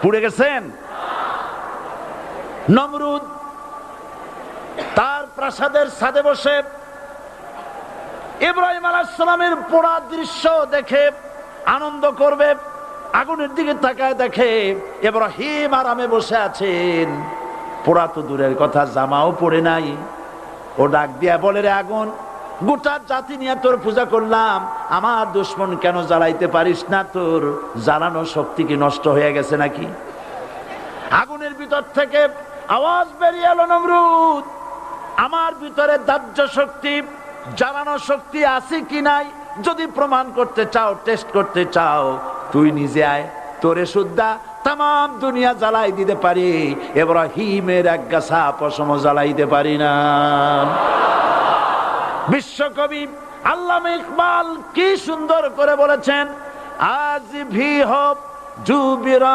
পুড়ে গেছেন? নমরুদ তার প্রাসাদের ছাদে বসে ইব্রাহিম আলাইহিস সালামের পোড়া দৃশ্য দেখে আনন্দ করবে, আগুনের দিকে তাকায় দেখে ইব্রাহিম আরামে বসে আছেন। পোড়া তো দূরের কথা, জামাও পড়ে নাই। ও ডাক দিয়া বলে, রে আগুন, গোটা জাতি নিয়ে তোর পূজা করলাম, আমার দুশ্মন কেন জ্বালাইতে পারিস না? তোর জ্বালানো শক্তি কি নষ্ট হয়ে গেছে নাকি? আগুনের ভিতর থেকে আওয়াজ বেরিয়ে এলো, নমরুদ, আমার ভিতরে দাহ্য শক্তি, জ্বালানো শক্তি আছে কি নাই যদি প্রমাণ করতে চাও, টেস্ট করতে চাও, তুই নিজে আয়, তোরে সুদ্ধা তাম দুনিয়া জ্বালাই দিতে পারি, ইব্রাহিমের এক গাছা পশম জ্বালাইতে পারি না। বিশ্বকবি আল্লামা ইকবাল কি সুন্দর করে বলেছেন, আজ ভি হো জুবিরা